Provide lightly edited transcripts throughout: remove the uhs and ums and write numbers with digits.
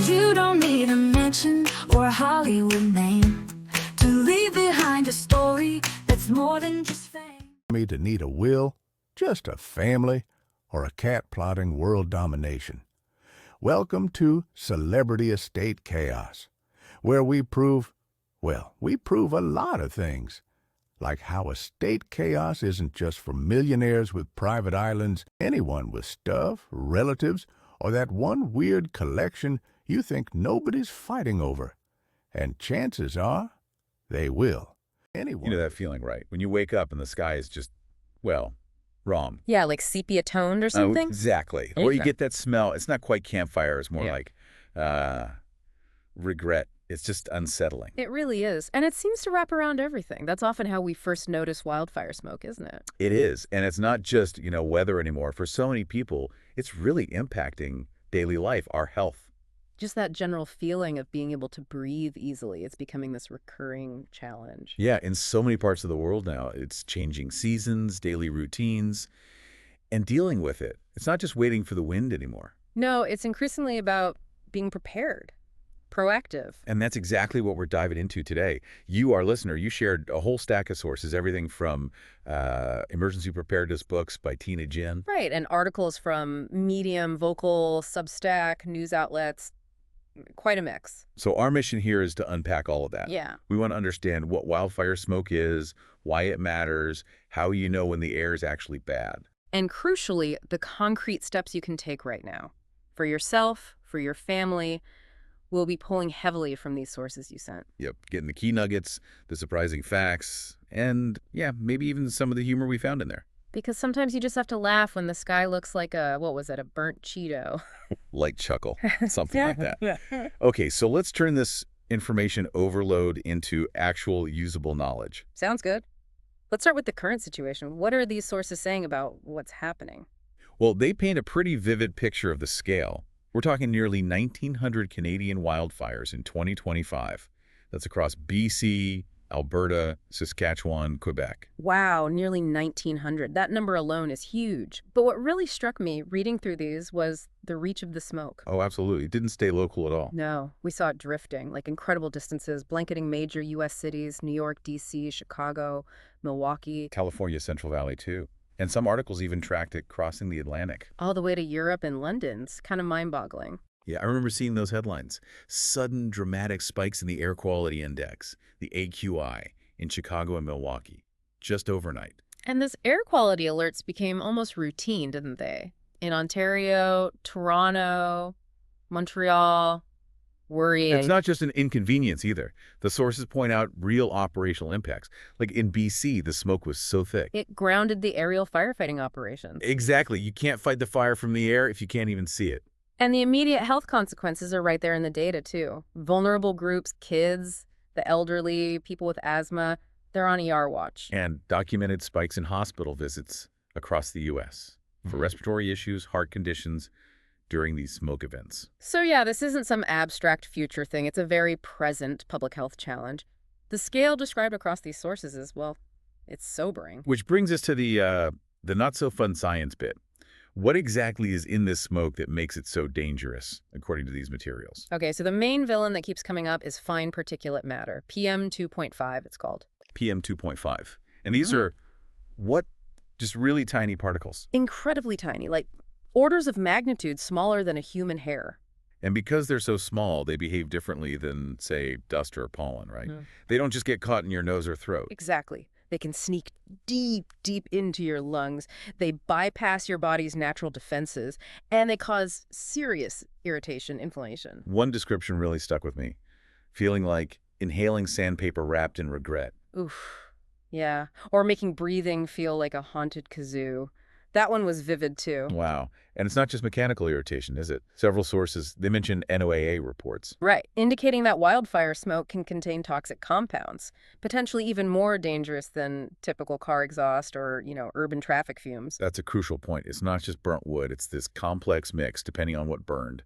You don't need a mansion or a Hollywood name to leave behind a story that's more than just fame. Me to need a will, just a family, or a cat plotting world domination. Welcome to Celebrity Estate Chaos, where we prove a lot of things. Like how estate chaos isn't just for millionaires with private islands, anyone with stuff, relatives, or that one weird collection you think nobody's fighting over. And chances are, they will. Anyone. You know that feeling, right? When you wake up and the sky is just, well, wrong. Yeah, like sepia-toned or something? Oh, exactly. Or you get that smell. It's not quite campfire. It's more like regret. It's just unsettling. It really is. And it seems to wrap around everything. That's often how we first notice wildfire smoke, isn't it? It is. And it's not just, weather anymore. For so many people, it's really impacting daily life, our health. Just that general feeling of being able to breathe easily. It's becoming this recurring challenge. Yeah, in so many parts of the world now, it's changing seasons, daily routines, and dealing with it. It's not just waiting for the wind anymore. No, it's increasingly about being prepared. Proactive. And that's exactly what we're diving into today. You, our listener, you shared a whole stack of sources, everything from emergency preparedness books by Tina Jin. Right, and articles from Medium, Vocal, Substack, news outlets. Quite a mix. So our mission here is to unpack all of that. Yeah. We want to understand what wildfire smoke is, why it matters, how you know when the air is actually bad. And crucially, the concrete steps you can take right now. For yourself, for your family. We'll be pulling heavily from these sources you sent. Yep, getting the key nuggets, the surprising facts, and maybe even some of the humor we found in there. Because sometimes you just have to laugh when the sky looks like a burnt Cheeto. Light chuckle, something like that. Okay, so let's turn this information overload into actual usable knowledge. Sounds good. Let's start with the current situation. What are these sources saying about what's happening? Well, they paint a pretty vivid picture of the scale. We're talking nearly 1,900 Canadian wildfires in 2025. That's across BC, Alberta, Saskatchewan, Quebec. Wow, nearly 1,900. That number alone is huge. But what really struck me reading through these was the reach of the smoke. Oh, absolutely. It didn't stay local at all. No, we saw it drifting, like incredible distances, blanketing major U.S. cities, New York, D.C., Chicago, Milwaukee. California, Central Valley, too. And some articles even tracked it crossing the Atlantic. All the way to Europe and London. It's kind of mind-boggling. Yeah, I remember seeing those headlines. Sudden dramatic spikes in the air quality index, the AQI, in Chicago and Milwaukee, just overnight. And those air quality alerts became almost routine, didn't they? In Ontario, Toronto, Montreal. Worrying. It's not just an inconvenience either. The sources point out real operational impacts. Like in BC, the smoke was so thick. It grounded the aerial firefighting operations. Exactly. You can't fight the fire from the air if you can't even see it. And the immediate health consequences are right there in the data, too. Vulnerable groups, kids, the elderly, people with asthma, they're on ER watch. And documented spikes in hospital visits across the U.S. for respiratory issues, heart conditions, during these smoke events. So yeah, this isn't some abstract future thing. It's a very present public health challenge. The scale described across these sources is, well, it's sobering. Which brings us to the not-so-fun science bit. What exactly is in this smoke that makes it so dangerous, according to these materials? Okay, so the main villain that keeps coming up is fine particulate matter. PM 2.5, it's called. PM 2.5. And these are what? Just really tiny particles. Incredibly tiny, like orders of magnitude smaller than a human hair. And because they're so small, they behave differently than, say, dust or pollen, right? They don't just get caught in your nose or throat. Exactly. They can sneak deep, deep into your lungs. They bypass your body's natural defenses, and they cause serious irritation, inflammation. One description really stuck with me, feeling like inhaling sandpaper wrapped in regret. Oof. Yeah. Or making breathing feel like a haunted kazoo. That one was vivid, too. Wow. And it's not just mechanical irritation, is it? Several sources, they mentioned NOAA reports. Right, indicating that wildfire smoke can contain toxic compounds, potentially even more dangerous than typical car exhaust or, urban traffic fumes. That's a crucial point. It's not just burnt wood. It's this complex mix, depending on what burned.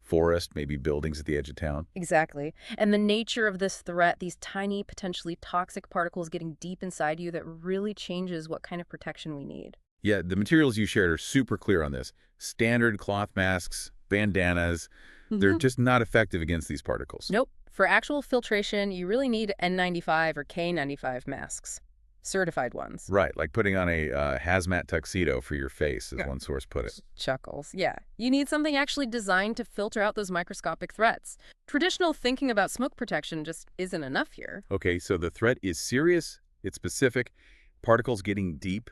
Forest, maybe buildings at the edge of town. Exactly. And the nature of this threat, these tiny, potentially toxic particles getting deep inside you, that really changes what kind of protection we need. Yeah, the materials you shared are super clear on this. Standard cloth masks, bandanas. They're just not effective against these particles. Nope. For actual filtration, you really need N95 or K95 masks. Certified ones. Right, like putting on a hazmat tuxedo for your face, as one source put it. Chuckles. Yeah. You need something actually designed to filter out those microscopic threats. Traditional thinking about smoke protection just isn't enough here. Okay, so the threat is serious, it's specific, particles getting deep.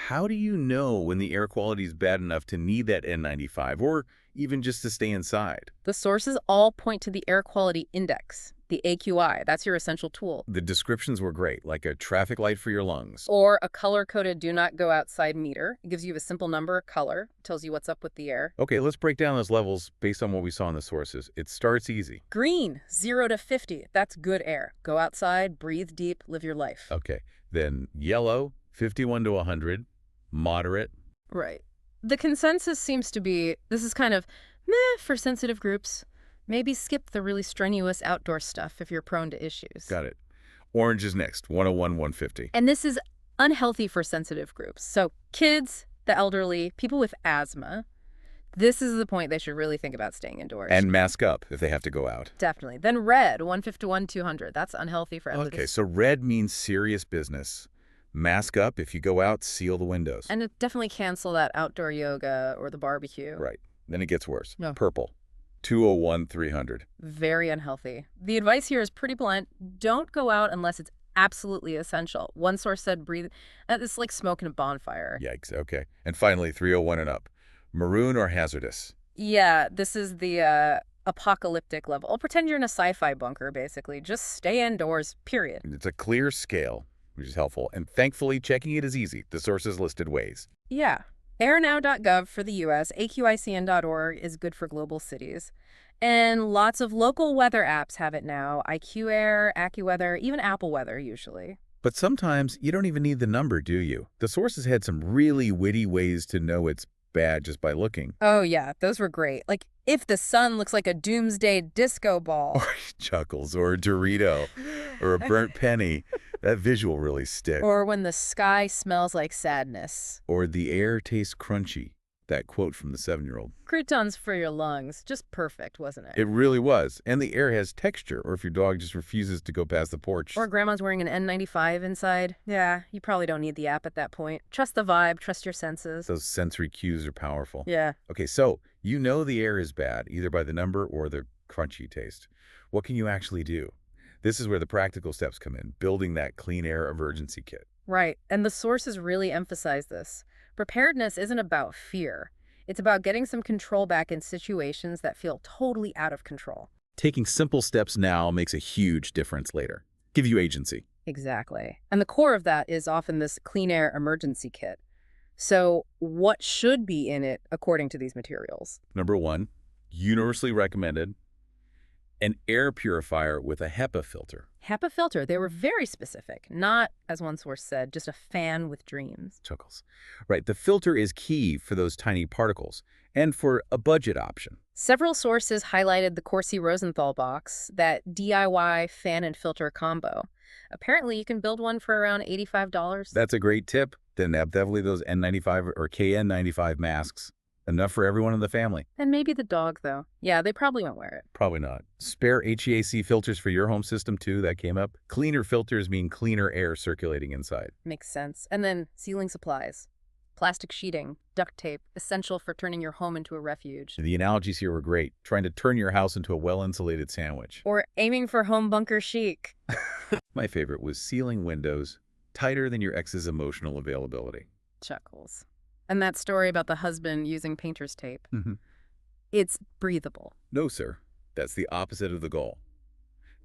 How do you know when the air quality is bad enough to need that N95 or even just to stay inside? The sources all point to the air quality index, the AQI. That's your essential tool. The descriptions were great, like a traffic light for your lungs. Or a color-coded do not go outside meter. It gives you a simple number, color, tells you what's up with the air. Okay, let's break down those levels based on what we saw in the sources. It starts easy. Green, 0 to 50. That's good air. Go outside, breathe deep, live your life. Okay, then yellow, 51 to 100, moderate. Right. The consensus seems to be this is kind of meh for sensitive groups. Maybe skip the really strenuous outdoor stuff if you're prone to issues. Got it. Orange is next, 101, 150. And this is unhealthy for sensitive groups. So kids, the elderly, people with asthma, this is the point they should really think about staying indoors. And mask up if they have to go out. Definitely. Then red, 151, 200. That's unhealthy for everybody. Okay, so red means serious business. Mask up. If you go out, seal the windows. And definitely cancel that outdoor yoga or the barbecue. Right. Then it gets worse. No. Purple, 201, 300. Very unhealthy. The advice here is pretty blunt. Don't go out unless it's absolutely essential. One source said breathe. It's like smoking a bonfire. Yikes. Okay. And finally, 301 and up. Maroon or hazardous? Yeah, this is the apocalyptic level. I'll pretend you're in a sci-fi bunker, basically. Just stay indoors, period. It's a clear scale, which is helpful. And thankfully, checking it is easy. The sources listed ways. Yeah. airnow.gov for the U.S., aqicn.org is good for global cities. And lots of local weather apps have it now. IQ Air, AccuWeather, even Apple Weather usually. But sometimes you don't even need the number, do you? The sources had some really witty ways to know it's bad just by looking. Oh, yeah, those were great. Like, if the sun looks like a doomsday disco ball. Or Chuckles, or a Dorito, or a burnt penny. That visual really sticks. Or when the sky smells like sadness. Or the air tastes crunchy. That quote from the 7-year-old. Croutons for your lungs. Just perfect, wasn't it? It really was. And the air has texture, or if your dog just refuses to go past the porch. Or grandma's wearing an N95 inside. Yeah, you probably don't need the app at that point. Trust the vibe, trust your senses. Those sensory cues are powerful. Yeah. Okay, so you know the air is bad, either by the number or the crunchy taste. What can you actually do? This is where the practical steps come in, building that clean air emergency kit. Right, and the sources really emphasize this. Preparedness isn't about fear. It's about getting some control back in situations that feel totally out of control. Taking simple steps now makes a huge difference later. Give you agency. Exactly. And the core of that is often this clean air emergency kit. So what should be in it according to these materials? Number 1, universally recommended, an air purifier with a HEPA filter. HEPA filter, they were very specific. Not, as one source said, just a fan with dreams. Chuckles. Right, the filter is key for those tiny particles and for a budget option. Several sources highlighted the Corsi Rosenthal box, that DIY fan and filter combo. Apparently, you can build one for around $85. That's a great tip. Then definitely those N95 or KN95 masks. Enough for everyone in the family. And maybe the dog, though. Yeah, they probably won't wear it. Probably not. Spare HVAC filters for your home system, too. That came up. Cleaner filters mean cleaner air circulating inside. Makes sense. And then sealing supplies. Plastic sheeting, duct tape, essential for turning your home into a refuge. The analogies here were great. Trying to turn your house into a well-insulated sandwich. Or aiming for home bunker chic. My favorite was sealing windows tighter than your ex's emotional availability. Chuckles. And that story about the husband using painter's tape. Mm-hmm. It's breathable. No, sir. That's the opposite of the goal.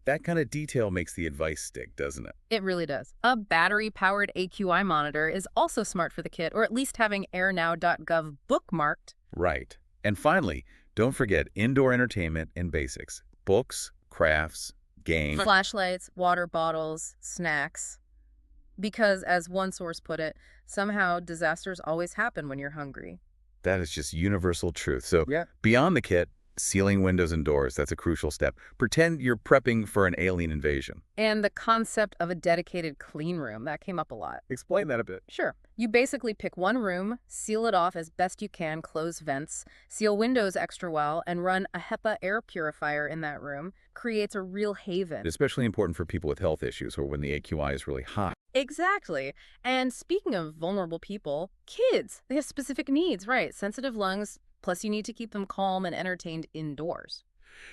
That kind of detail makes the advice stick, doesn't it? It really does. A battery-powered AQI monitor is also smart for the kit, or at least having airnow.gov bookmarked. Right. And finally, don't forget indoor entertainment and basics. Books, crafts, games. Flashlights, water bottles, snacks. Because, as one source put it, somehow disasters always happen when you're hungry. That is just universal truth. So Yeah. beyond the kit, Sealing windows and doors, that's a crucial step. Pretend you're prepping for an alien invasion. And the concept of a dedicated clean room, that came up a lot. Explain that a bit. Sure. You basically pick one room, seal it off as best you can, close vents, seal windows extra well, and run a HEPA air purifier in that room. Creates a real haven. Especially important for people with health issues or when the AQI is really high. Exactly. And speaking of vulnerable people, kids, they have specific needs, right? Sensitive lungs, plus you need to keep them calm and entertained indoors.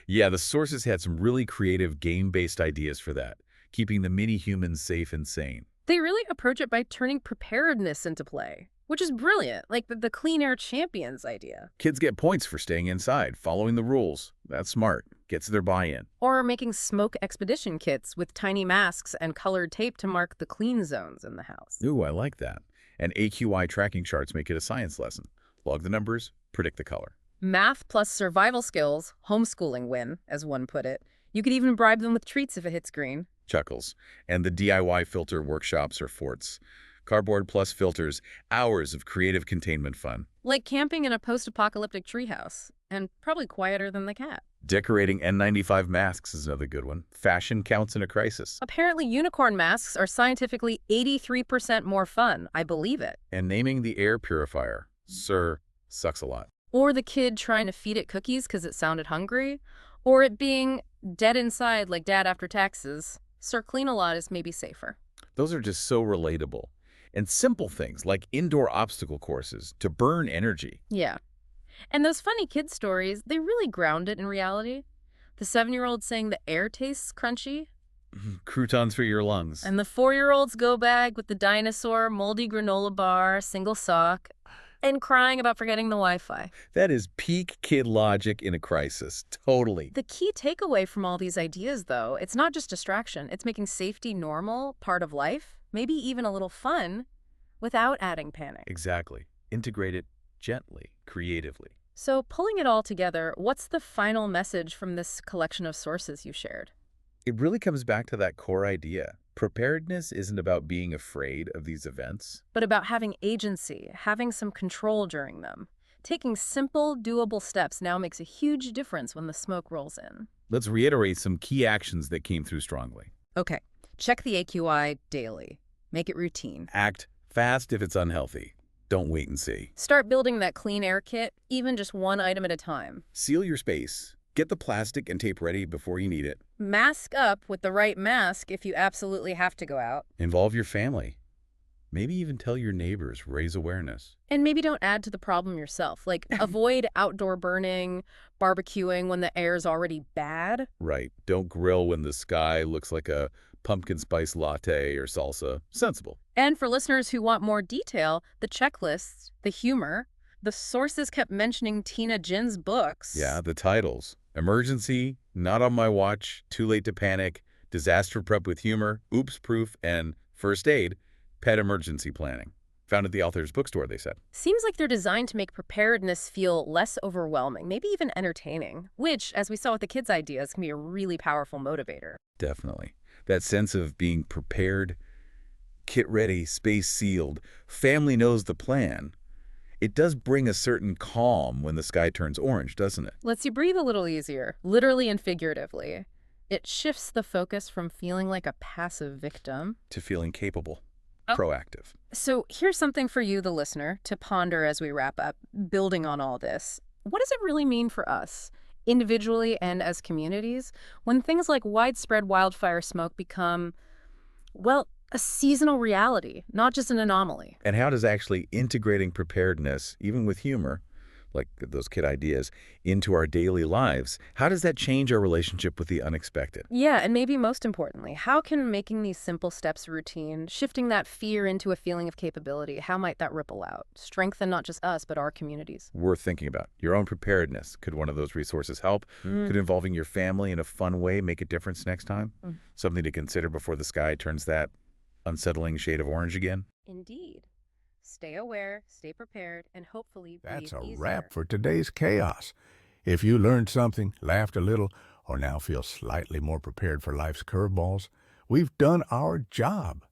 Yeah, the sources had some really creative game-based ideas for that, keeping the mini-humans safe and sane. They really approach it by turning preparedness into play, which is brilliant, like the Clean Air Champions idea. Kids get points for staying inside, following the rules. That's smart. Gets their buy-in. Or making smoke expedition kits with tiny masks and colored tape to mark the clean zones in the house. Ooh, I like that. And AQI tracking charts make it a science lesson. Log the numbers, predict the color. Math plus survival skills, homeschooling win, as one put it. You could even bribe them with treats if it hits green. Chuckles. And the DIY filter workshops or forts. Cardboard plus filters, hours of creative containment fun. Like camping in a post-apocalyptic treehouse, and probably quieter than the cat. Decorating N95 masks is another good one. Fashion counts in a crisis. Apparently unicorn masks are scientifically 83% more fun. I believe it. And naming the air purifier, Sir, sucks a lot. Or the kid trying to feed it cookies because it sounded hungry. Or it being dead inside like dad after taxes. Sir Clean a Lot is maybe safer. Those are just so relatable. And simple things like indoor obstacle courses to burn energy. Yeah. And those funny kid stories, they really ground it in reality. The 7-year-old saying the air tastes crunchy. Croutons for your lungs. And the 4-year-old's go bag with the dinosaur, moldy granola bar, single sock, and crying about forgetting the Wi-Fi. That is peak kid logic in a crisis. Totally. The key takeaway from all these ideas, though, it's not just distraction. It's making safety normal, part of life, maybe even a little fun, without adding panic. Exactly. Integrate it gently, creatively. So pulling it all together, what's the final message from this collection of sources you shared? It really comes back to that core idea. Preparedness isn't about being afraid of these events, But about having agency, having some control during them. Taking simple, doable steps now makes a huge difference when the smoke rolls in. Let's reiterate some key actions that came through strongly. Okay, check the AQI daily. Make it routine. Act fast if it's unhealthy. Don't wait and see. Start building that clean air kit, even just one item at a time. Seal your space. Get the plastic and tape ready before you need it. Mask up with the right mask if you absolutely have to go out. Involve your family. Maybe even tell your neighbors, raise awareness. And maybe don't add to the problem yourself. Like, avoid outdoor burning, barbecuing when the air's already bad. Right. Don't grill when the sky looks like a pumpkin spice latte or salsa. Sensible. And for listeners who want more detail, the checklists, the humor, the sources kept mentioning Tina Jin's books. Yeah, the titles. Emergency, Not on My Watch, Too Late to Panic, Disaster Prep with Humor, Oops Proof, and First Aid, Pet Emergency Planning. Found at the author's bookstore, they said. Seems like they're designed to make preparedness feel less overwhelming, maybe even entertaining, which, as we saw with the kids' ideas, can be a really powerful motivator. Definitely. That sense of being prepared, kit ready, space sealed, family knows the plan. It does bring a certain calm when the sky turns orange, doesn't it? Lets you breathe a little easier, literally and figuratively. It shifts the focus from feeling like a passive victim To feeling capable, Oh. proactive. So here's something for you, the listener, to ponder as we wrap up, building on all this. What does it really mean for us, individually and as communities, when things like widespread wildfire smoke become, well, a seasonal reality, not just an anomaly? And how does actually integrating preparedness, even with humor, like those kid ideas, into our daily lives, how does that change our relationship with the unexpected? Yeah, and maybe most importantly, how can making these simple steps routine, shifting that fear into a feeling of capability, how might that ripple out, strengthen not just us, but our communities? Worth thinking about. Your own preparedness. Could one of those resources help? Could involving your family in a fun way make a difference next time? Something to consider before the sky turns that unsettling shade of orange again? Indeed. Stay aware, stay prepared, and hopefully breathe That's a easier. wrap for today's chaos. If you learned something, laughed a little, or now feel slightly more prepared for life's curveballs, we've done our job.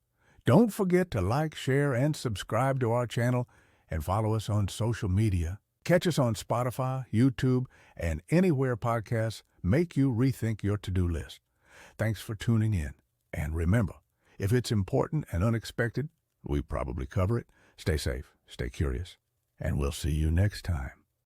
Don't forget to like, share, and subscribe to our channel and follow us on social media. Catch us on Spotify, YouTube, and anywhere podcasts make you rethink your to-do list. Thanks for tuning in. And remember, if it's important and unexpected, we probably cover it. Stay safe, stay curious, and we'll see you next time.